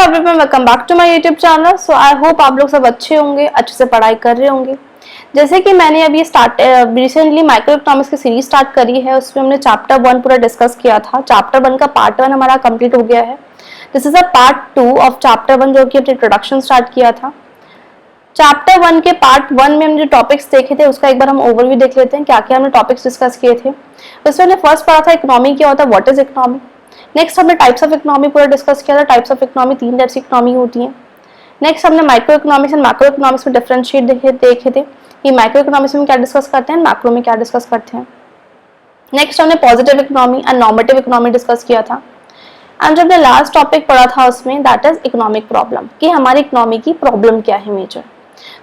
Everyone, welcome back to my YouTube channel. So I hope आप लोग सब अच्छे होंगे, अच्छे से पढ़ाई कर रहे होंगे। जैसे कि मैंने अभी रिसेंटली माइक्रो इकोनॉमिक्स की सीरीज स्टार्ट करी है, उसमें हमने चैप्टर 1 पूरा डिस्कस किया था। चैप्टर 1 का पार्ट 1 हमारा कंप्लीट हो गया है। This is a part 2 of chapter 1 जो कि हमने इंट्रोडक्शन स्टार्ट किया था। चैप्टर 1 के पार्ट 1 में हमने जो टॉपिक्स देखे थे उसका एक बार हम ओवरव्यू देख लेते हैं, क्या क्या हमने टॉपिक्स डिस्कस किए थे। उसमें हमने फर्स्ट पढ़ा था इकोनॉमी क्या होता है, व्हाट इज इकोनॉमी। नेक्स्ट हमने टाइप्स ऑफ इकोनॉमी पूरा डिस्कस किया था। टाइप्स ऑफ इकोनॉमी 3 टाइप्स की इकोनॉमी होती है। नेक्स्ट हमने micro economics and macro economics में डिफरेंशिएट देखे थे कि माइक्रो इकोनॉमिक्स में क्या डिस्कस करते हैं, मैक्रो में क्या डिस्कस करते हैं। नेक्स्ट हमने positive economy and normative economy discuss किया था। एंड जब हमने लास्ट टॉपिक पढ़ा था उसमें दैट इज इकोनॉमिक प्रॉब्लम, कि हमारी इकोनॉमी की प्रॉब्लम क्या है मेजर।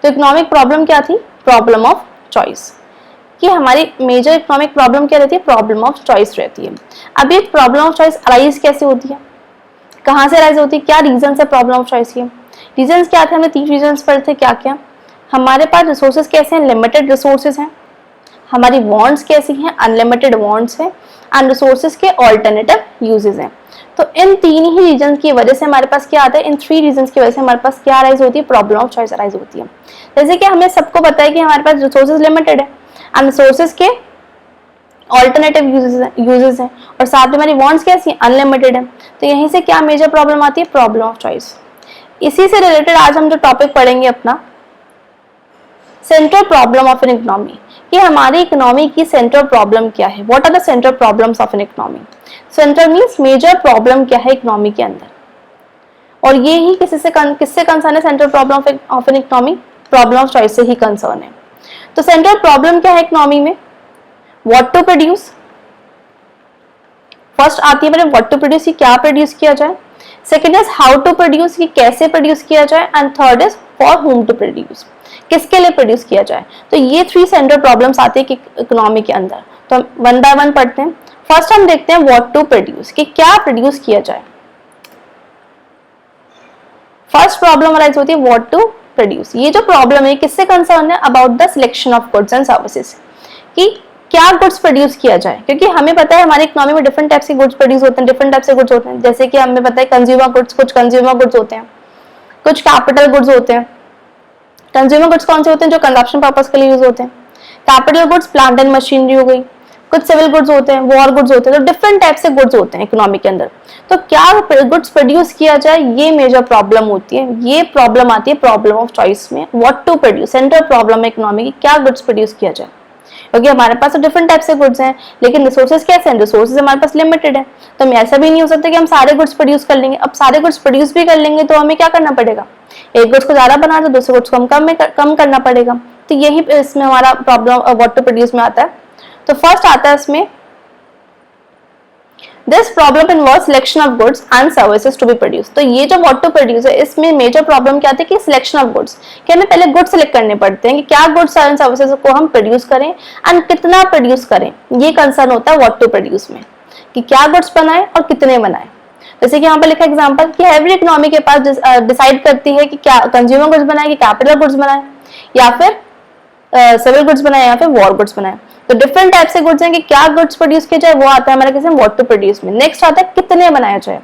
तो इकोनॉमिक प्रॉब्लम क्या थी, प्रॉब्लम ऑफ चॉइस, कि हमारी मेजर इकोनॉमिक प्रॉब्लम क्या रहती है, प्रॉब्लम ऑफ चॉइस रहती है। अब ये प्रॉब्लम ऑफ चॉइस अराइज कैसे होती है, कहाँ से अराइज होती है, क्या रीजन है प्रॉब्लम ऑफ चॉइस के। रीजंस क्या थे, हमने 3 रीजंस पढ़े थे। क्या क्या, हमारे पास रिसोर्सेज कैसे हैं, लिमिटेड रिसोर्सेज हैं। हमारी वांट्स कैसी हैं, अनलिमिटेड वांट्स हैं। एंड रिसोर्सेज के ऑल्टरनेटिव यूजेस हैं। तो इन 3 ही रीजन की वजह से हमारे पास क्या आता है, इन 3 रीजन की वजह से हमारे पास क्या अराइज होती है, प्रॉब्लम ऑफ चॉइस अराइज होती है। जैसे कि हमें सबको पता है कि हमारे पास रिसोर्सेज लिमिटेड है एंड रिसोर्सेज के ऑल्टरनेटिव यूजेस हैं, और साथ में हमारी वांट्स कैसी हैं, अनलिमिटेड है। तो यहीं से क्या मेजर प्रॉब्लम आती है, प्रॉब्लम ऑफ चॉइस। इसी से रिलेटेड आज हम जो टॉपिक पढ़ेंगे अपना, central problem of an economy, कि हमारी इकोनॉमी की सेंट्रल प्रॉब्लम क्या है। What are the central problems of an economy. Central means major problem क्या है इकोनॉमी के अंदर, और ये ही किससे कंसर्न है, central problem of an economy, problem of choice से ही कंसर्न है। तो सेंट्रल प्रॉब्लम क्या है इकोनॉमी में, व्हाट टू प्रोड्यूस। फर्स्ट आती है मेरे व्हाट टू प्रोड्यूस, क्या प्रोड्यूस किया जाए। Second is how to produce, कि कैसे प्रोड्यूस किया जाए। And third is for whom to produce, किसके लिए प्रोड्यूस किया जाए। तो ये 3 सेंट्रल प्रॉब्लम्स आती है इकोनॉमी के अंदर। तो हम वन बाय वन पढ़ते हैं। फर्स्ट हम देखते हैं व्हाट टू प्रोड्यूस, कि क्या प्रोड्यूस किया जाए। फर्स्ट प्रॉब्लम अराइज होती है व्हाट टू प्रोड्यूस। ये जो प्रॉब्लम है किससे कंसर्न है, about the selection of goods and services, कि क्या गुड्स प्रोड्यूस किया जाए। क्योंकि हमें पता है हमारी इकोनॉमी में डिफरेंट टाइप्स के गुड्स प्रोड्यूस होते हैं, डिफरेंट टाइप्स के गुड्स होते हैं। जैसे कि हमें पता है कंज्यूमर गुड्स, कुछ कंज्यूमर गुड्स होते हैं, कुछ कैपिटल गुड्स होते हैं। कंज्यूमर गुड्स कौन से होते हैं, जो कंजप्शन पर्पस के लिए यूज होते हैं। Capital goods plant and machinery हो गई। कुछ सिविल गुड्स होते हैं, वॉर गुड्स होते हैं। तो डिफरेंट टाइप से गुड्स होते हैं इकोनॉमी के अंदर। तो क्या गुड्स प्रोड्यूस किया जाए, ये मेजर प्रॉब्लम होती है। ये प्रॉब्लम आती है प्रॉब्लम ऑफ चॉइस में, what to produce. Central problem है इकोनॉमी की, क्या गुड्स प्रोड्यूस किया जाए। क्योंकि हमारे पास तो डिफरेंट टाइप से गुड्स हैं, लेकिन रिसोर्सेज कैसे हैं, रिसोर्सेज हमारे पास लिमिटेड है। तो हमें ऐसा भी नहीं हो सकता कि हम सारे गुड्स प्रोड्यूस कर लेंगे। अब सारे गुड्स प्रोड्यूस भी कर लेंगे तो हमें क्या करना पड़ेगा, एक गुड्स को ज्यादा बना दो, दूसरे गुड्स को कम करना पड़ेगा। तो यही इसमें हमारा प्रॉब्लम व्हाट टू प्रोड्यूस में आता है। तो फर्स्ट आता है इसमें, this problem involves selection of goods and services to be produce. तो ये जो व्हाट टू प्रोड्यूस है, इसमें मेजर प्रॉब्लम क्या आती है कि सिलेक्शन ऑफ गुड्स, कि हमें पहले गुड्स सिलेक्ट करने पड़ते हैं कि क्या गुड्स एंड सर्विसेज को हम प्रोड्यूस करें एंड कितना प्रोड्यूस करें। ये कंसर्न होता है व्हाट टू प्रोड्यूस में, कि क्या गुड्स बनाए और कितने बनाए। जैसे कि यहाँ पर लिखा एग्जांपल, कि एवरी इकोनॉमी के पास डिसाइड करती है कि क्या कंज्यूमर गुड्स बनाए, कि कैपिटल गुड्स बनाए, या फिर सिविल गुड्स बनाए, या फिर वॉर गुड्स बनाए। तो डिफरेंट टाइप से गुड्स हैं कि क्या गुड्स प्रोड्यूस किया जाए, वो आता है हमारे किसी व्हाट टू प्रोड्यूस में। नेक्स्ट आता है कितने बनाया जाए।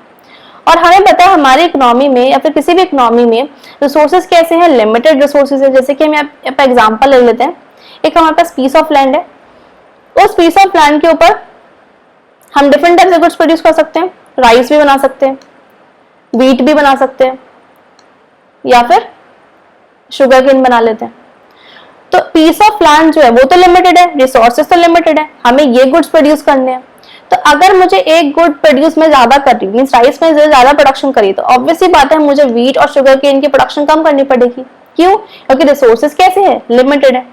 और हमें पता है हमारी इकोनॉमी में या फिर किसी भी इकोनॉमी में रिसोर्सेज कैसे हैं, लिमिटेड रिसोर्सेज है। जैसे कि हम यहाँ पर एग्जांपल ले लेते हैं, एक हमारे पास पीस ऑफ लैंड है। उस पीस ऑफ लैंड के ऊपर हम डिफरेंट टाइप से गुड्स प्रोड्यूस कर सकते हैं। राइस भी बना सकते हैं, व्हीट भी बना सकते हैं, या फिर शुगर केन बना लेते हैं। तो पीस ऑफ लैंड जो है वो तो लिमिटेड है, रिसोर्सेज तो लिमिटेड है, हमें ये गुड्स प्रोड्यूस करने हैं। तो अगर मुझे एक गुड प्रोड्यूस में ज्यादा कर रही हूँ, मींस राइस में ज्यादा प्रोडक्शन करी, तो ऑब्वियसली बात है मुझे व्हीट और शुगर केन की प्रोडक्शन कम करनी पड़ेगी। क्यों, क्योंकि रिसोर्सेज कैसे है, लिमिटेड है।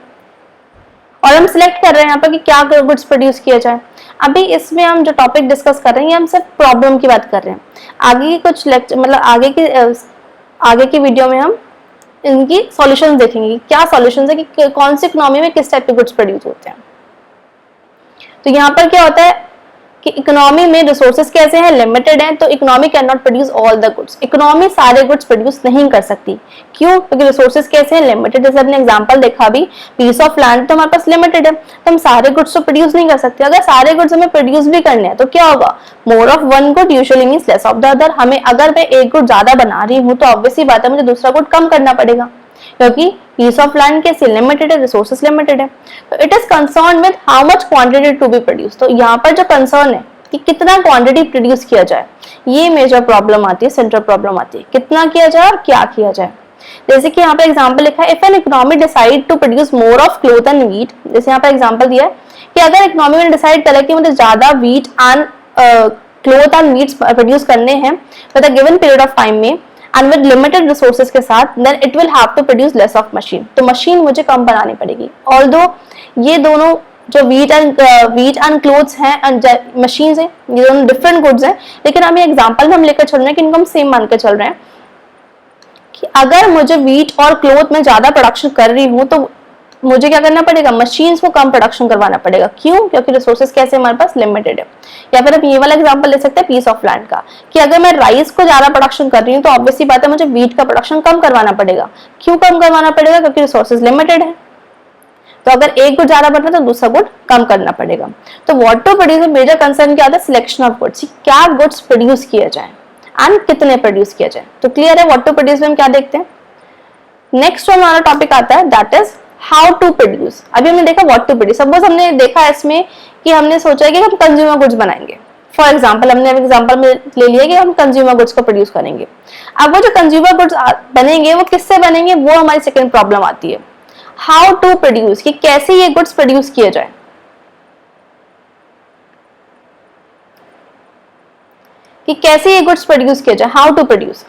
और हम सिलेक्ट कर रहे हैं यहाँ पर कि क्या गुड्स प्रोड्यूस किया जाए। अभी इसमें हम जो टॉपिक डिस्कस कर रहे हैं, हम सिर्फ प्रॉब्लम की बात कर रहे हैं। आगे की कुछ लेक्चर मतलब आगे की वीडियो में हम इनकी सॉल्यूशंस देखेंगे, क्या सॉल्यूशंस है कि कौन सी इकोनॉमी में किस टाइप के गुड्स प्रोड्यूस होते हैं। तो यहाँ पर क्या होता है कि इकोनॉमी में रिसोर्सेज कैसे हैं, लिमिटेड हैं, तो economy can not produce all the goods. Economy सारे गुड्स प्रोड्यूस नहीं कर सकती। क्यों? क्योंकि रिसोर्सेज कैसे हैं, लिमिटेड। जैसे अपने एग्जांपल देखा भी, पीस ऑफ लैंड तो हमारे पास लिमिटेड है, तो हम सारे गुड्स तो प्रोड्यूस नहीं कर सकते। अगर सारे गुड्स हमें प्रोड्यूस भी करने हैं तो क्या होगा, more of one good usually means less of the other. हमें अगर मैं एक गुड ज्यादा बना रही हूँ तो ऑब्वियसली बात है मुझे दूसरा गुड कम करना पड़ेगा, क्योंकि पीस ऑफ लैंड कैसे लिमिटेड है, रिसोर्सेज लिमिटेड है। तो it is concern with how much quantity to be produce. तो यहाँ पर जो कंसर्न है कि कितना क्वांटिटी प्रोड्यूस किया जाए, ये मेजर प्रॉब्लम आती है, सेंट्रल प्रॉब्लम आती है, कितना किया जाए और क्या किया जाए। जैसे कि यहाँ पे एग्जांपल लिखा है, if an economy decide to produce more of cloth and wheat. जैसे यहाँ पे एग्जांपल दिया है कि अगर इकोनॉमी ने डिसाइड करा कि मुझे ज्यादा wheat and cloth and wheat produce करने हैं with a given period of time में एंड विद लिमिटेड रिसोर्सेज के साथ, then it will have to produce less of machine. तो मशीन मुझे कम बनानी पड़ेगी। ऑल्दो ये दोनों जो व्हीट एंड क्लोथ्स हैं एंड मशीन्स हैं, ये दोनों डिफरेंट गुड्स हैं, लेकिन हम ये एग्जांपल में हम लेकर चल रहे हैं कि इनको हम सेम मान के चल रहे हैं कि अगर मुझे व्हीट और क्लोथ में ज्यादा प्रोडक्शन कर रही हूँ तो मुझे क्या करना पड़ेगा, मशीन्स को कम प्रोडक्शन करवाना पड़ेगा। क्यों? क्योंकि रिसोर्सेज कैसे हमारे पास लिमिटेड है। या फिर आप ये वाला एग्जांपल ले सकते हैं पीस ऑफ लैंड का, कि अगर मैं राइस को ज्यादा प्रोडक्शन कर रही हूँ तो ऑब्वियसली बात है मुझे व्हीट का प्रोडक्शन कम करवाना पड़ेगा। क्यों कम करवाना पड़ेगा? क्योंकि रिसोर्सेज लिमिटेड है। तो अगर एक गुड ज्यादा बन रहा है तो दूसरा गुड कम करना पड़ेगा। तो what to produce major concern क्या आता है, सिलेक्शन ऑफ गुड्स, क्या गुड्स प्रोड्यूस किया जाए एंड कितने प्रोड्यूस किया जाए। तो क्लियर है व्हाट टू प्रोड्यूस में हम क्या देखते हैं। नेक्स्ट हमारा टॉपिक आता है that is how to produce. अभी हमने देखा व्हाट टू प्रोड्यूस। सपोज हमने देखा इसमें कि हमने सोचा कि हम कंज्यूमर गुड्स बनाएंगे। फॉर एग्जाम्पल हमने एग्जाम्पल में ले लिया कि हम कंज्यूमर गुड्स को प्रोड्यूस करेंगे। अब वो जो कंज्यूमर गुड्स बनेंगे वो किससे बनेंगे, वो हमारी सेकेंड प्रॉब्लम आती है, हाउ टू प्रोड्यूस, कि कैसे ये गुड्स प्रोड्यूस किए जाए। कि कैसे ये गुड्स प्रोड्यूस किया जाए, हाउ टू प्रोड्यूस।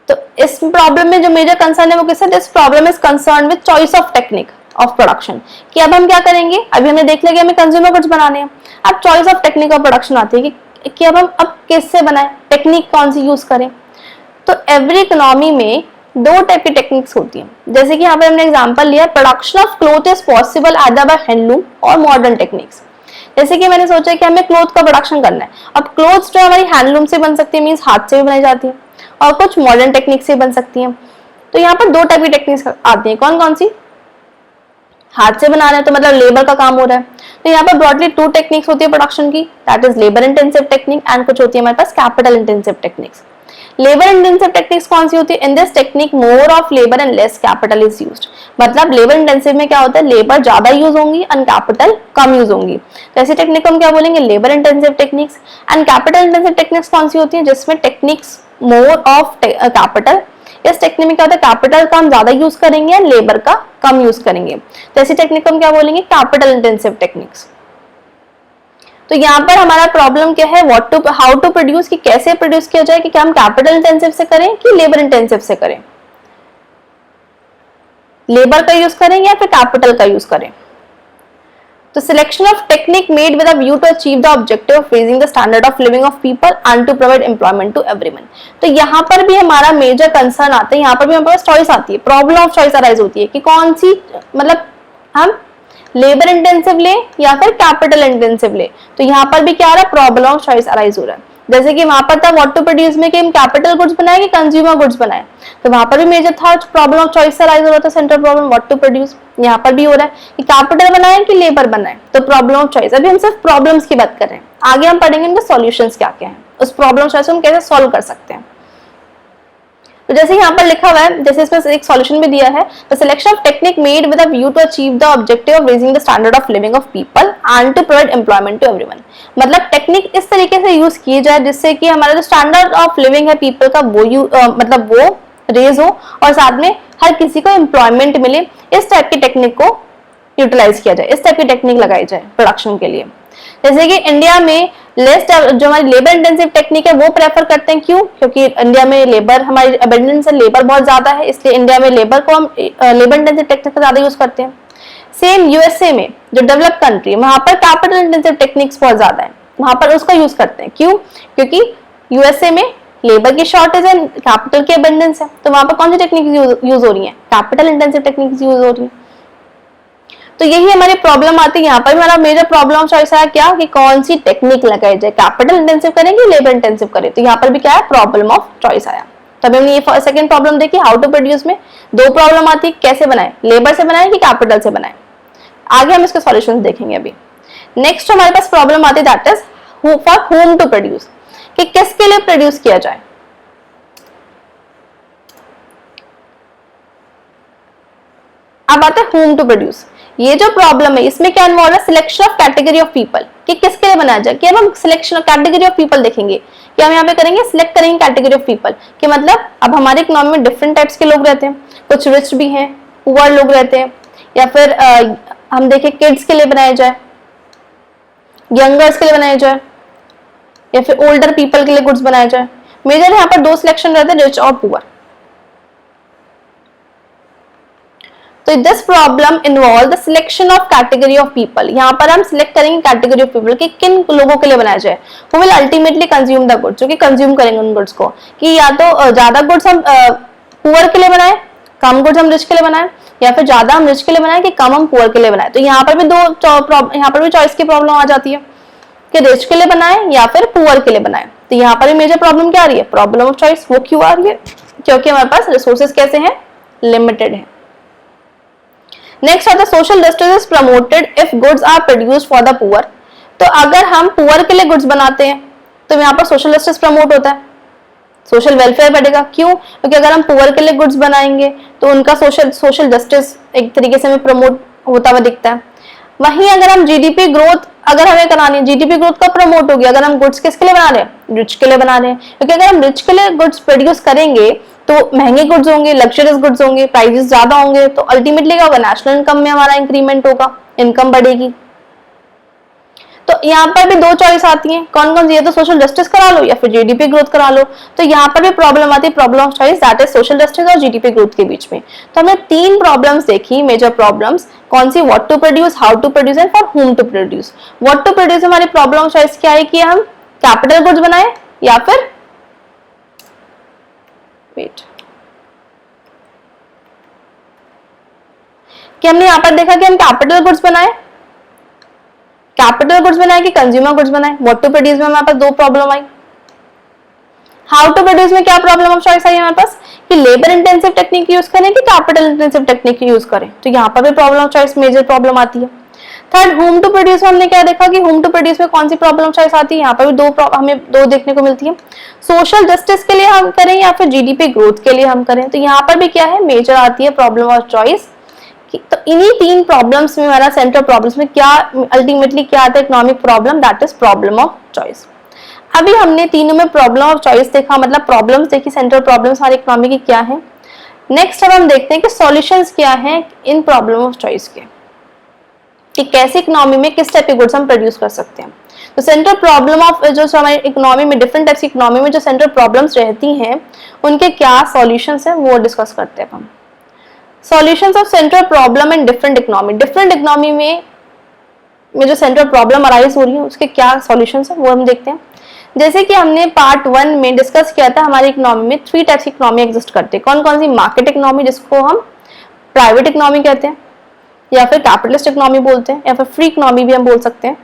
तो इस प्रॉब्लम में जो मेजर कंसर्न है वो किससे, this problem is concern with choice of technique of production. कि अब हम क्या करेंगे, अभी हमने देख लिया कि हमें कंज्यूमर गुड्स बनाने हैं, अब choice of technique of production आती है कि अब हम किससे बनाएं, टेक्निक कौन सी यूज करें। तो एवरी इकोनॉमी में दो टाइप की टेक्निक्स होती हैं। जैसे कि यहाँ पे हमने एग्जांपल लिया, production of cloth is possible either bye handloom और मॉडर्न टेक्निक्स। जैसे कि मैंने सोचा कि हमें क्लोथ का प्रोडक्शन करना है। अब क्लोथ्स जो हमारी हैंडलूम से बन सकती है, मींस हाथ से भी बनाई जाती है, और कुछ मॉडर्न टेक्निक से बन सकती हैं। तो यहाँ पर दो टाइप की टेक्निक्स आती हैं। कौन कौन सी, हाथ से बना रहे हैं तो मतलब लेबर का काम हो रहा है। तो यहाँ पर ब्रॉडली टू टेक्निक्स होती है प्रोडक्शन की, that is labour intensive technique and कुछ होती है हमारे पास capital intensive techniques. Labour intensive techniques कौन सी होती है, in this technique more of labour and less capital is used. मतलब लेबर इंटेंसिव में क्या होता है, लेबर ज्यादा यूज होंगी एंड कैपिटल कम यूज होंगी। तो ऐसी टेक्निक हम क्या बोलेंगे, labour intensive techniques. And capital intensive techniques कौन सी होती है, जिसमें टेक्निक्स मोर ऑफ कैपिटल, इस टेक्निक में क्या होता है, कैपिटल का हम ज्यादा यूज करेंगे और लेबर का कम यूज करेंगे। तो ऐसी टेक्निक को हम क्या बोलेंगे, कैपिटल इंटेंसिव टेक्निक्स। तो यहाँ पर हमारा प्रॉब्लम क्या है, what to how to produce, कि कैसे प्रोड्यूस किया जाए, कि क्या हम कैपिटल इंटेंसिव से करें कि लेबर इंटेंसिव से करें, लेबर का यूज करें या फिर कैपिटल का यूज करें। तो selection of technique made with a view to achieve the objective of raising the standard of living of people and to provide employment to everyone. तो यहाँ पर भी हमारा मेजर कंसर्न आता है, यहाँ पर भी हमारे पास चॉइस आती है, प्रॉब्लम ऑफ चॉइस अराइज होती है कि कौन सी, मतलब हम लेबर इंटेंसिव ले या फिर कैपिटल इंटेंसिव ले। तो यहाँ पर भी क्या आ रहा है, प्रॉब्लम ऑफ चॉइस अराइज हो रहा है। जैसे कि वहां पर था व्हाट टू प्रोड्यूस में कि हम कैपिटल गुड्स बनाए कि कंज्यूमर गुड्स बनाए, तो वहां पर भी मेजर था प्रॉब्लम ऑफ चॉइस अराइज हो रहा था, central problem what to produce. यहाँ पर भी हो रहा है कि कैपिटल बनाए कि लेबर बनाए, तो प्रॉब्लम ऑफ चॉइस। अभी हम सिर्फ प्रॉब्लम्स की बात कर रहे हैं, आगे हम पढ़ेंगे इनके सॉल्यूशंस क्या क्या हैं, उस प्रॉब्लम चॉइस को हम कैसे सॉल्व कर सकते हैं। तो जैसे यहाँ पर लिखा हुआ है, जैसे इसमें एक सॉल्यूशन भी दिया है, the selection of technique made with a view to achieve the objective of raising the standard of living of people and to provide employment to everyone. मतलब टेक्निक इस तरीके से यूज की जाए जिससे कि हमारा जो स्टैंडर्ड ऑफ लिविंग है पीपल का वो मतलब वो रेज हो और साथ में हर किसी को एम्प्लॉयमेंट मिले। इस टाइप की टेक्निक को यूटिलाइज किया जाए, इस टाइप की टेक्निक लगाई जाए प्रोडक्शन के लिए। जैसे कि इंडिया में लेस जो हमारी लेबर इंटेंसिव टेक्निक है वो प्रेफर करते हैं, क्यों, क्योंकि इंडिया में लेबर हमारी अबंडेंस है, लेबर बहुत ज्यादा है, इसलिए इंडिया में लेबर को हम लेबर इंटेंसिव टेक्निक का ज्यादा यूज करते हैं। सेम यूएसए में जो डेवलप कंट्री है वहां पर कैपिटल इंटेंसिव टेक्निक्स बहुत ज्यादा है, वहां पर उसका यूज करते हैं। क्यों, क्योंकि यूएसए में लेबर की शॉर्टेज है, कैपिटल की अबंडेंस है, तो वहां पर कौन सी टेक्निक यूज हो रही है, कैपिटल इंटेंसिव टेक्निक्स यूज हो रही है। तो यही हमारी प्रॉब्लम आती है। यहाँ पर हमारा मेजर प्रॉब्लम चॉइस आया क्या कि कौन सी टेक्निक लगाई जाए, कैपिटल इंटेंसिव करेंगे लेबर इंटेंसिव करें। तो यहाँ पर भी क्या है, प्रॉब्लम ऑफ चॉइस आया। तब हमने ये सेकंड प्रॉब्लम देखी, हाउ टू प्रोड्यूस में दो प्रॉब्लम आती है, कैसे बनाए, लेबर से बनाए कि कैपिटल से बनाए। आगे हम इसके सॉल्यूशंस देखेंगे। अभी नेक्स्ट हमारे पास प्रॉब्लम आती है that is for whom to produce, कि किसके लिए प्रोड्यूस किया जाए। अब आते हैं होम टू प्रोड्यूस। ये जो प्रॉब्लम है इसमें क्या इन्वॉल्व है, selection of category of people, कि किसके लिए बनाया जाए। कि अब हम selection of category of people देखेंगे कि हम यहाँ पे करेंगे सिलेक्ट करेंगे कैटेगरी ऑफ पीपल, कि मतलब अब हमारे इकोनॉमी में डिफरेंट टाइप्स के लोग रहते हैं, कुछ रिच भी हैं, पुअर लोग रहते हैं, या फिर हम देखें किड्स के लिए बनाया जाए, यंगर्स के लिए बनाया जाए, या फिर ओल्डर पीपल के लिए गुड्स बनाया जाए। मेजर यहाँ पर दो सिलेक्शन रहते हैं, रिच और पुअर। तो this problem involve the selection of category of people. यहाँ पर हम सिलेक्ट करेंगे कैटेगरी ऑफ पीपल कि किन लोगों के लिए बनाया जाए, वो will ultimately consume the goods, जो कि कंज्यूम करेंगे उन गुड्स को, कि या तो ज्यादा गुड्स हम पुअर के लिए बनाए, कम गुड्स हम रिच के लिए बनाए, या फिर ज्यादा हम रिच के लिए बनाए कि कम हम पुअर के लिए बनाए। तो यहाँ पर भी यहाँ पर भी चॉइस की प्रॉब्लम आ जाती है कि रिच के लिए बनाए या फिर पुअर के लिए बनाए। तो यहाँ पर भी मेजर प्रॉब्लम क्या आ रही है, प्रॉब्लम ऑफ चॉइस। वो क्यों आ रही है, क्योंकि हमारे पास रिसोर्सेज कैसे हैं, लिमिटेड है। नेक्स्ट आता है social justice is promoted if goods are produced for the poor. तो अगर हम पुअर के लिए गुड्स बनाते हैं तो यहाँ पर सोशल जस्टिस प्रमोट होता है, सोशल वेलफेयर बढ़ेगा। क्यों, क्योंकि अगर हम पुअर के लिए गुड्स बनाएंगे तो उनका सोशल जस्टिस एक तरीके से हमें प्रमोट होता हुआ दिखता है। वहीं अगर हम जीडीपी ग्रोथ अगर हमें करानी है, जीडीपी ग्रोथ कब प्रमोट होगी, अगर हम गुड्स किसके लिए बना रहे हैं, रिच के लिए बना रहे हैं। क्योंकि अगर हम रिच के लिए गुड्स प्रोड्यूस करेंगे तो महंगे गुड्स होंगे, लग्जरियस गुड्स होंगे, प्राइसेस ज्यादा होंगे, तो अल्टीमेटली क्या होगा, नेशनल इनकम में हमारा इंक्रीमेंट होगा, इनकम बढ़ेगी। तो यहाँ पर भी दो चॉइस आती हैं, कौन कौन सी, या तो सोशल जस्टिस करा लो या फिर जीडीपी ग्रोथ करा लो। तो यहाँ पर भी प्रॉब्लम आती है, problem of choice that is social justice और जीडीपी ग्रोथ के बीच में। तो हमने तीन प्रॉब्लम्स देखी, मेजर प्रॉब्लम्स कौन सी, what to produce, how to produce and for whom to produce. What to produce हमारी प्रॉब्लम ऑफ चॉइस क्या है कि हम कैपिटल गुड्स बनाए या फिर कि हमने यहाँ पर देखा कि हम कैपिटल गुड्स बनाए, कैपिटल गुड्स बनाए कि कंज्यूमर गुड्स बनाए। व्हाट टू प्रोड्यूस में हमारे पास दो प्रॉब्लम आई। हाउ टू प्रोड्यूस में क्या प्रॉब्लम ऑफ चॉइस आई हमारे पास कि लेबर इंटेंसिव टेक्निक यूज करें कि कैपिटल इंटेंसिव टेक्निक यूज करें। तो यहाँ पर भी problem of choice major problem आती है। थर्ड होम टू प्रोड्यूस में हमने क्या देखा कि होम टू प्रोड्यूस में कौन सी प्रॉब्लम चॉइस आती है, यहाँ पर भी हमें दो देखने को मिलती है, सोशल जस्टिस के लिए हम करें या फिर जीडीपी ग्रोथ के लिए हम करें। तो यहाँ पर भी क्या है, मेजर आती है प्रॉब्लम ऑफ चॉइस। तो इन्हीं तीन प्रॉब्लम्स में हमारा सेंट्रल प्रॉब्लम्स में क्या अल्टीमेटली क्या आता है, economic problem that is problem of choice. अभी हमने तीनों में प्रॉब्लम ऑफ चॉइस देखा, मतलब प्रॉब्लम्स देखी, सेंट्रल प्रॉब्लम्स हमारे इकोनॉमी की क्या है। नेक्स्ट अब हम देखते हैं कि सॉल्यूशंस क्या हैं इन प्रॉब्लम ऑफ चॉइस के, कि कैसे इकोनॉमी में किस टाइप के गुड्स हम प्रोड्यूस कर सकते हैं। तो सेंट्रल प्रॉब्लम ऑफ जो हमारी इकोनॉमी में डिफरेंट टाइप्स की इकोनॉमी में जो सेंट्रल प्रॉब्लम्स रहती हैं उनके क्या सॉल्यूशंस हैं वो डिस्कस करते हैं हम। Solutions of central problem in different economy, different economy में जो सेंट्रल प्रॉब्लम अराइज हो रही है उसके क्या सॉल्यूशंस हैं वो हम देखते हैं। जैसे कि हमने पार्ट 1 में डिस्कस किया था, हमारी इकोनॉमी में 3 टाइप्स की इकोनॉमी एग्जिस्ट करते हैं। कौन कौन सी, मार्केट इकोनॉमी जिसको हम प्राइवेट इकोनॉमी कहते हैं, या फिर कैपिटलिस्ट इकोनॉमी बोलते हैं, या फिर फ्री इकोनॉमी भी हम बोल सकते हैं।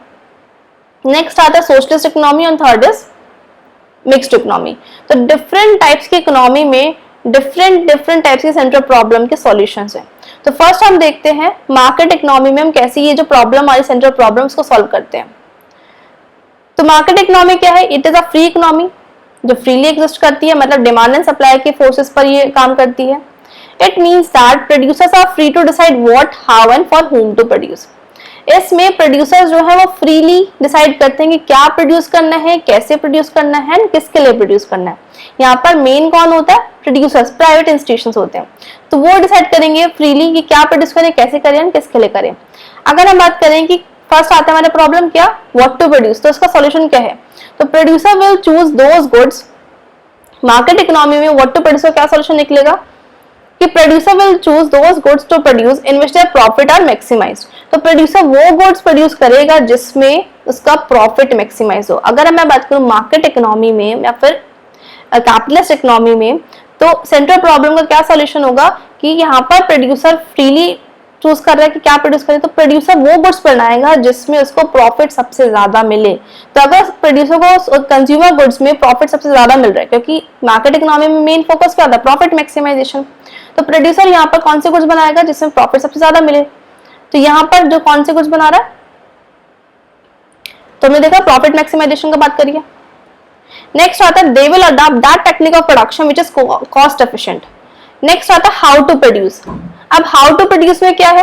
नेक्स्ट आता है सोशलिस्ट इकोनॉमी और थर्ड इज मिक्स्ड इकोनॉमी। तो डिफरेंट टाइप्स की इकोनॉमी में डिफरेंट टाइप्स की सेंट्रल प्रॉब्लम के सॉल्यूशंस हैं। तो फर्स्ट हम देखते हैं मार्केट इकोनॉमी में हम कैसे ये जो प्रॉब्लम हमारी सेंट्रल प्रॉब्लम्स को सॉल्व करते हैं। तो मार्केट इकोनॉमी क्या है, it is a free economy जो फ्रीली एग्जिस्ट करती है, मतलब डिमांड एंड सप्लाई के फोर्सेस पर ये काम करती है। It means that producers are free to decide what, how and for whom to produce. इसमें प्रोड्यूसर्स जो है वो फ्रीली डिसाइड करते हैं कि क्या प्रोड्यूस करना है, कैसे प्रोड्यूस करना है, किसके लिए प्रोड्यूस करना है। यहाँ पर मेन कौन होता है, प्रोड्यूसर्स, प्राइवेट इंस्टीट्यूशंस होते हैं। तो वो डिसाइड करेंगे फ्रीली कि क्या प्रोड्यूस करें, कैसे करें, किसके लिए करें। अगर हम बात करें कि फर्स्ट आता है हमारा प्रॉब्लम क्या, व्हाट टू प्रोड्यूस, तो इसका सॉल्यूशन क्या है। तो producer will choose those goods, market economy में व्हाट टू प्रोड्यूस का क्या सॉल्यूशन निकलेगा कि producer will choose those goods to produce in which their profit are maximised. तो प्रोड्यूसर वो गुड्स प्रोड्यूस करेगा जिसमें उसका प्रॉफिट मैक्सिमाइज हो। अगर मैं बात करूं मार्केट इकोनॉमी में या फिर कैपिटलिस्ट इकोनॉमी में, तो सेंट्रल प्रॉब्लम का क्या सॉल्यूशन होगा कि यहाँ पर प्रोड्यूसर फ्रीली चूज कर रहा है कि क्या प्रोड्यूस करे, तो प्रोड्यूसर वो गुड्स बनाएगा जिसमें उसको प्रॉफिट सबसे ज्यादा मिले। तो अगर प्रोड्यूसर को कंज्यूमर गुड्स में प्रॉफिट सबसे ज्यादा मिल रहा है, क्योंकि मार्केट इकोनॉमी में मेन फोकस क्या होता है, प्रॉफिट मैक्सिमाइजेशन, तो प्रोड्यूसर यहाँ पर कौन से गुड्स बनाएगा जिसमें प्रॉफिट सबसे ज्यादा मिले। तो यहाँ पर जो कौन से गुड्स बना रहा है, तो हमने देखा प्रॉफिट मैक्सिमाइजेशन का बात करिए। नेक्स्ट आता है they will adopt that technique of production which is cost efficient. Next आता है हाउ टू प्रोड्यूस। अब हाउ टू प्रोड्यूस में क्या है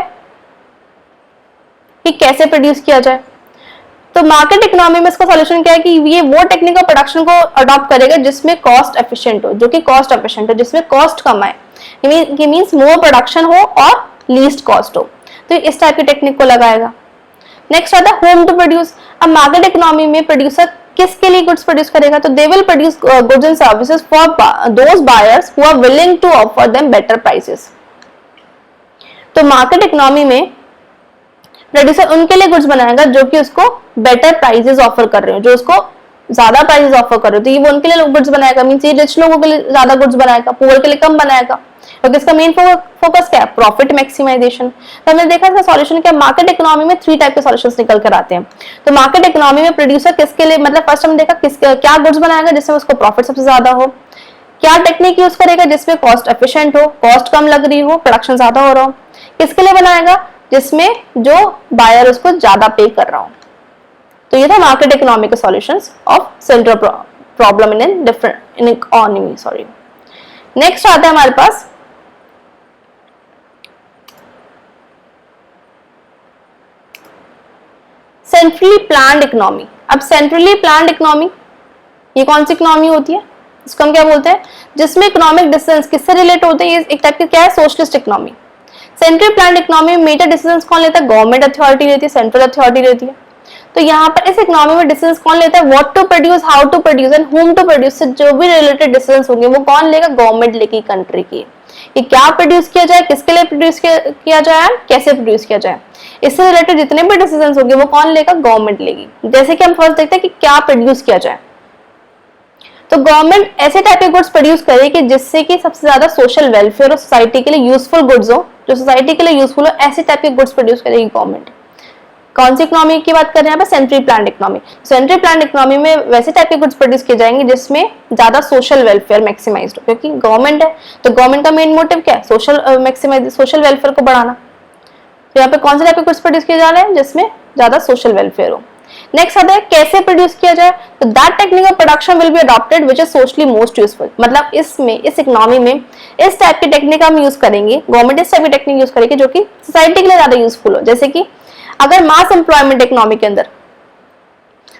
कि कैसे प्रोड्यूस किया जाए। तो मार्केट इकोनॉमी में इसका सॉल्यूशन क्या है कि ये वो टेक्निक ऑफ प्रोडक्शन को अडॉप्ट करेगा जिसमें कॉस्ट एफिशिएंट हो, जो कि कॉस्ट एफिशिएंट हो, जिसमें कॉस्ट कम आए, मींस मोर प्रोडक्शन हो और लीस्ट कॉस्ट हो, तो इस टाइप की टेक्निक को लगाएगा। नेक्स्ट आता है होम टू प्रोड्यूस। अब मार्केट इकोनॉमी में प्रोड्यूसर किसके लिए गुड्स प्रोड्यूस करेगा, तो they will produce goods and services for those buyers who are willing to offer them better prices. तो मार्केट इकोनॉमी में प्रोड्यूसर उनके लिए गुड्स बनाएगा जो कि उसको बेटर प्राइसेस ऑफर कर रहे हो, जो उसको ज्यादा प्राइसेस ऑफर कर रहे हो, तो ये वो उनके लिए गुड्स बनाएगा। मींस ये रिच लोगों के लिए ज्यादा गुड्स बनाएगा, पुअर के लिए कम बनाएगा, क्योंकि इसका मेन फोकस क्या है, प्रॉफिट मैक्सिमाइजेशन। तो हमने देखा इसका सॉल्यूशन क्या, मार्केट इकोनॉमी में 3 टाइप के सॉल्यूशंस निकल कर आते हैं। तो मार्केट इकोनॉमी में प्रोड्यूसर किसके लिए, मतलब फर्स्ट हमने देखा क्या गुड्स बनाएगा जिसमें उसको प्रॉफिट सबसे ज्यादा हो, क्या टेक्निक यूज करेगा जिसमें कॉस्ट एफिशिएंट हो, कॉस्ट कम लग रही हो, प्रोडक्शन ज्यादा हो रहा हो, किसके लिए बनाएगा जिसमें जो बायर उसको ज्यादा पे कर रहा हो। तो ये था मार्केट इकोनॉमी के solutions of central problem in economy, sorry. Next आता है हमारे पास सेंट्रली प्लान्ड इकोनॉमी। अब सेंट्रली प्लान्ड इकोनॉमी ये कौन सी इकोनॉमी होती है, इसको हम क्या बोलते हैं, जिसमें इकोनॉमिक डिसीजंस किससे रिलेट होते हैं, ये एक टाइप की क्या है, socialist economy. Centrally planned economy में मेजर डिसीजंस कौन लेता है, गवर्नमेंट अथॉरिटी लेती है, सेंट्रल अथॉरिटी लेती है। तो यहाँ पर इस इकोनॉमी में डिसीजंस कौन लेता है, what to produce, how to produce and whom to produce से जो भी रिलेटेड डिसीजंस होंगे वो कौन लेगा, गवर्नमेंट लेगी कंट्री की, कि क्या प्रोड्यूस किया जाए, किसके लिए प्रोड्यूस किया जाए, कैसे प्रोड्यूस किया जाए, इससे रिलेटेड जितने भी डिसीजंस होंगे वो कौन लेगा, गवर्नमेंट लेगी। जैसे कि हम फर्स्ट देखते हैं कि क्या प्रोड्यूस किया जाए, तो गवर्नमेंट ऐसे टाइप के गुड्स प्रोड्यूस करे कि जिससे कि सबसे ज्यादा सोशल वेलफेयर और सोसाइटी के लिए यूजफुल गुड्स हो, जो सोसाइटी के लिए यूजफुल हो, ऐसे टाइप के गुड्स प्रोड्यूस करेगी गवर्नमेंट। कौन सी इकोनॉमी की बात कर रहे हैं यहाँ पे, centrally planned economy. Centrally planned economy में वैसे टाइप के गुड्स प्रोड्यूस किए जाएंगे जिसमें ज्यादा सोशल वेलफेयर मैक्सिमाइज्ड हो, क्योंकि गवर्नमेंट है तो गवर्नमेंट का मेन मोटिव क्या है, सोशल वेलफेयर को बढ़ाना। तो यहाँ पे कौन से टाइप के गुड्स प्रोड्यूस किए जा रहे हैं जिसमें ज्यादा सोशल वेलफेयर हो। नेक्स्ट आता है कैसे प्रोड्यूस किया जाए, तो that technique of production will be adopted which is socially most useful. मतलब इसमें इस इकोनॉमी में इस टाइप की टेक्निक हम यूज करेंगे, गवर्नमेंट इस टाइप की टेक्निक यूज करेगी जो कि सोसाइटी के लिए ज्यादा यूजफुल हो। जैसे कि अगर मास एम्प्लॉयमेंट इकोनॉमी के अंदर,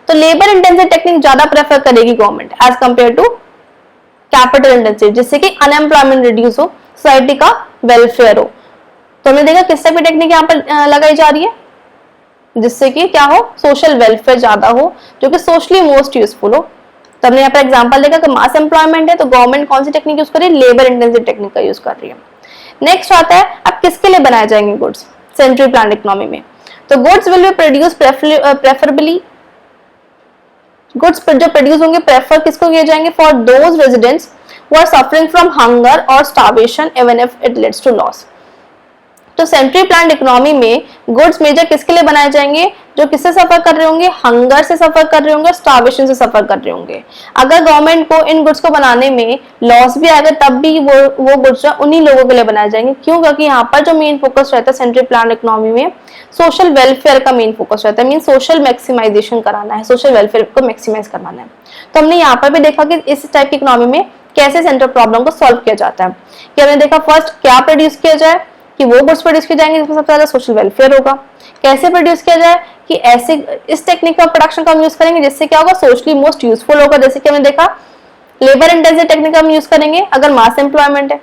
तो लेबर इंटेंसिव टेक्निक ज्यादा प्रेफर करेगी government as compare to capital intensive, जिससे कि अनएम्प्लॉयमेंट रिड्यूस हो, सोसाइटी का वेलफेयर हो। तो हमने देखा किस टाइप की टेक्निक यहाँ पर लगाई जा रही है, जिससे कि क्या हो, सोशल वेलफेयर ज्यादा हो, जो कि सोशली मोस्ट यूजफुल हो। तो हमने यहाँ पर एग्जांपल देखा कि मास एम्प्लॉयमेंट है तो गवर्नमेंट कौन सी टेक्निक यूज कर रही है, लेबर इंटेंसिव टेक्निक का यूज कर रही है। नेक्स्ट आता है अब किसके लिए बनाए जाएंगे गुड्स सेंट्रली प्लान्ड इकोनॉमी में, तो goods will be produce preferably, goods जो प्रोड्यूस होंगे प्रेफर किसको किए जाएंगे, for those residents who are suffering from hunger और starvation even if it leads to loss. तो सेंट्रली प्लान्ड इकोनॉमी में गुड्स मेजर किसके लिए बनाए जाएंगे, जो किससे सफर कर रहे होंगे, हंगर से सफर कर रहे होंगे, स्टार्वेशन से सफर कर रहे होंगे। अगर गवर्नमेंट को इन गुड्स को बनाने में लॉस भी आएगा तब भी वो गुड्स उन्हीं लोगों के लिए बनाए जाएंगे। क्यों, क्योंकि यहाँ पर जो मेन फोकस रहता है सेंट्रली प्लान्ड इकोनॉमी में सोशल वेलफेयर का मेन फोकस रहता है, मीन सोशल मैक्सिमाइजेशन कराना है, सोशल वेलफेयर को मैक्सिमाइज करवाना है। तो हमने यहाँ पर भी देखा कि इस टाइप की इकोनॉमी में कैसे सेंट्रल प्रॉब्लम को सॉल्व किया जाता है, कि हमने देखा फर्स्ट क्या प्रोड्यूस किया जाए, कि वो गुड्स प्रोड्यूस किए जाएंगे जिसमें सबसे ज्यादा सोशल वेलफेयर होगा। कैसे प्रोड्यूस किया जाए, कि ऐसे इस टेक्निक का प्रोडक्शन का हम यूज करेंगे जिससे क्या होगा, सोशली मोस्ट यूजफुल होगा। जैसे कि हमने देखा लेबर इंटेंसिव टेक्निक हम यूज करेंगे अगर मास एम्प्लॉयमेंट है,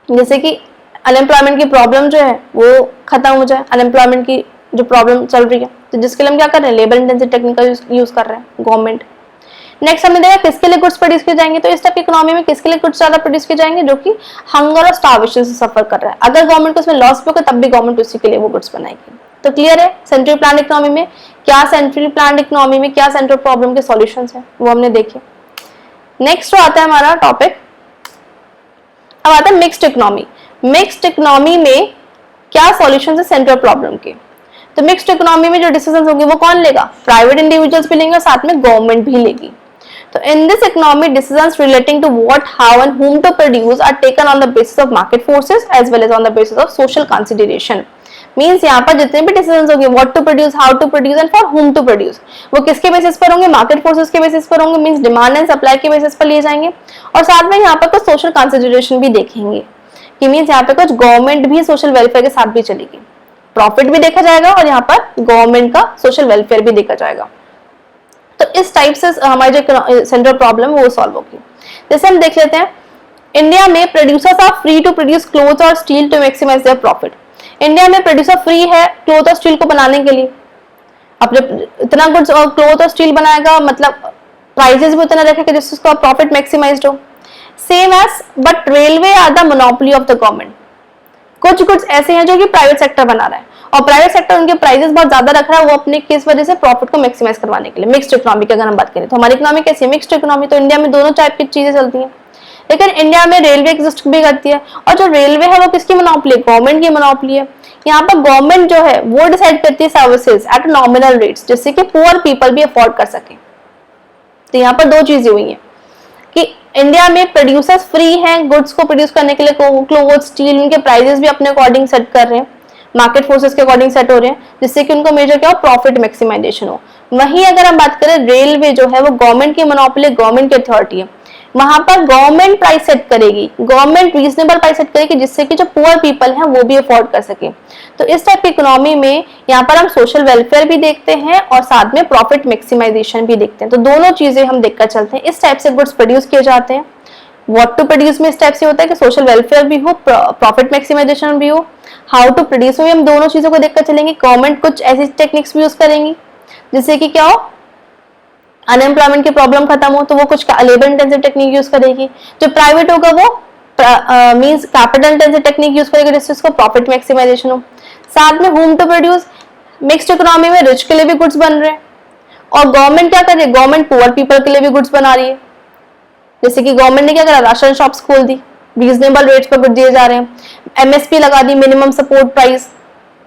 जैसे कि अनएम्प्लॉयमेंट की प्रॉब्लम जो है वो खत्म हो जाए, अनएम्प्लॉयमेंट की जो प्रॉब्लम चल रही है, तो जिसके लिए हम क्या कर रहे हैं, लेबर इंटेंसिव टेक्निक का यूज कर रहे हैं गवर्नमेंट। नेक्स्ट हमने देखा किसके लिए गुड्स प्रोड्यूस किए जाएंगे, तो इस टाइप की इकोनॉमी में किसके लिए गुड्स ज्यादा प्रोड्यूस किए जाएंगे, जो कि हंगर और स्टार्वेशन से सफर कर रहा है। अगर गवर्नमेंट को उसमें लॉस भी होगा तब भी गवर्नमेंट उसी के लिए वो गुड्स बनाएगी। तो क्लियर है सेंट्रली प्लान्ड इकोनॉमी में क्या, सेंट्रली प्लान्ड इकोनॉमी में क्या सेंट्रल प्रॉब्लम के सॉल्यूशंस हैं वो हमने देखे। नेक्स्ट आता है हमारा टॉपिक, अब आता है मिक्स्ड इकोनॉमी। मिक्स्ड इकोनॉमी में क्या सॉल्यूशन है सेंट्रल प्रॉब्लम के। तो मिक्स्ड इकोनॉमी में जो डिसीजन होंगे वो कौन लेगा, प्राइवेट इंडिविजुअल्स भी लेंगे और साथ में गवर्नमेंट भी लेगी। तो in this economy, decisions relating to what, how and whom to produce are taken on the basis of market forces as well as on the basis of social consideration. Means यहाँ पर जितने भी decision होंगे, what to produce, how to produce and for whom to produce, वो किसके basis पर होंगे, market forces के बेसिस पर होंगे, मीन्स डिमांड एंड सप्लाई के बेसिस पर लिए जाएंगे। और साथ में यहाँ पर कुछ सोशल कंसिडरेशन भी देखेंगे कि मीन्स यहाँ पे कुछ गवर्नमेंट भी सोशल वेलफेयर के साथ भी चलेगी, प्रॉफिट भी देखा जाएगा और यहाँ पर गवर्नमेंट का सोशल वेलफेयर भी देखा जाएगा। तो इस टाइप से हमारी जो सेंट्रल प्रॉब्लम वो सॉल्व होगी। जैसे हम देख लेते हैं, इंडिया में producers are free to produce cloth और steel to maximise their profit. India में प्रोड्यूसर फ्री है क्लोथ और स्टील को बनाने के लिए। अब जब इतना गुड्स और क्लोथ और स्टील बनाएगा मतलब प्राइसेस भी उतना रखेगा जिससे उसका प्रॉफिट मैक्सिमाइज्ड हो। Same as but railway are the monopoly of the government. कुछ गुड्स ऐसे हैं जो कि प्राइवेट सेक्टर बना रहा है और प्राइवेट सेक्टर उनके प्राइसेस बहुत ज्यादा रख रहा है, वो अपने किस वजह से प्रॉफिट को मैक्सिमाइज करवाने के लिए। मिक्स्ड इकोनॉमी की अगर हम बात करें तो हमारी इकोनॉमी कैसी है, मिक्स्ड इकोनॉमी। तो इंडिया में दोनों टाइप की चीजें चलती हैं, लेकिन इंडिया में रेलवे एग्जिस्ट भी करती है और जो रेलवे है वो किसकी मोनोपोली है, गवर्नमेंट की मोनोपोली है। यहाँ पर गवर्नमेंट जो है वो डिसाइड करती है सर्विसेज एट नॉमिनल रेट्स जिससे कि पुअर पीपल भी अफोर्ड कर सके। तो यहाँ पर दो चीजें हुई हैं कि इंडिया में प्रोड्यूसर्स फ्री हैं गुड्स को प्रोड्यूस करने के लिए, क्लोथ स्टील, उनके प्राइसेस भी अपने अकॉर्डिंग सेट कर रहे हैं, मार्केट फोर्सेस के अकॉर्डिंग सेट हो रहे हैं जिससे कि उनको मेजर क्या हो, प्रॉफिट मैक्सिमाइजेशन हो। वहीं अगर हम बात करें रेलवे जो है वो गवर्नमेंट की मोनोपोली, गवर्नमेंट की अथॉरिटी है, वहां पर गवर्नमेंट प्राइस सेट करेगी, गवर्नमेंट रीजनेबल प्राइस सेट करेगी जिससे कि जो पुअर पीपल हैं वो भी अफोर्ड कर सके। तो इस टाइप की इकोनॉमी में यहाँ पर हम सोशल वेलफेयर भी देखते हैं और साथ में प्रॉफिट मैक्सिमाइजेशन भी देखते हैं। तो दोनों चीजें हम देखकर चलते हैं। इस टाइप से गुड्स प्रोड्यूस किए जाते हैं। व्हाट टू प्रोड्यूस में इस टाइप से होता है कि सोशल वेलफेयर भी हो, प्रॉफिट मैक्सिमाइजेशन भी हो। हाउ टू प्रोड्यूस में हम दोनों चीजों को देखकर चलेंगे। गवर्नमेंट कुछ ऐसी टेक्निक्स भी यूज करेंगी जिससे कि क्या हो, अनएम्प्लॉयमेंट की प्रॉब्लम खत्म हो, तो वो कुछ लेबर इंटेंसिव टेक्निक यूज करेगी। जो प्राइवेट होगा वो means capital intensive technique use करेगा जिससे उसको प्रॉफिट मैक्सिमाइजेशन हो। साथ में whom to produce, mixed economy में रिच के लिए भी गुड्स बन रहे हैं और गवर्नमेंट क्या कर रही है, गवर्नमेंट पुअर पीपल के लिए भी गुड्स बना रही है। जैसे कि गवर्नमेंट ने क्या करा, राशन शॉप्स खोल दी, रीजनेबल रेट्स पर गुड्स दिए जा रहे हैं, एमएसपी लगा दी, minimum support price,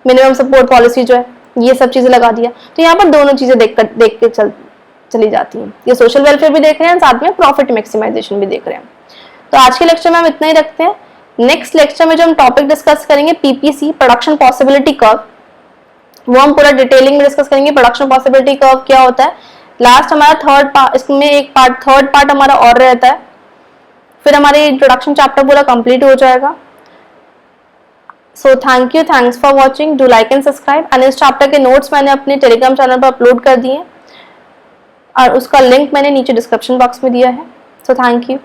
minimum support policy जो है, ये सब चीजें लगा दिया। तो यहाँ पर दोनों चीजें देख के चली जाती हैं। ये सोशल वेलफेयर भी देख रहे हैं, साथ में प्रॉफिट मैक्सिमाइजेशन भी देख रहे हैं। तो आज के लेक्चर में हम इतना ही रखते हैं। नेक्स्ट लेक्चर में जो हम टॉपिक डिस्कस करेंगे पीपीसी, प्रोडक्शन पॉसिबिलिटी कर्व, वो हम पूरा डिटेलिंग में डिस्कस करेंगे। प्रोडक्शन पॉसिबिलिटी कर्व क्या होता है, लास्ट हमारा थर्ड पार्ट, इसमें एक पार्ट, थर्ड पार्ट हमारा और रहता है, फिर हमारे इंट्रोडक्शन चैप्टर पूरा कंप्लीट हो जाएगा। So thank you, thanks for watching, do like and subscribe. And इस चैप्टर के नोट्स मैंने अपने टेलीग्राम चैनल पर अपलोड कर दिए और उसका लिंक मैंने नीचे डिस्क्रिप्शन बॉक्स में दिया है। So thank you.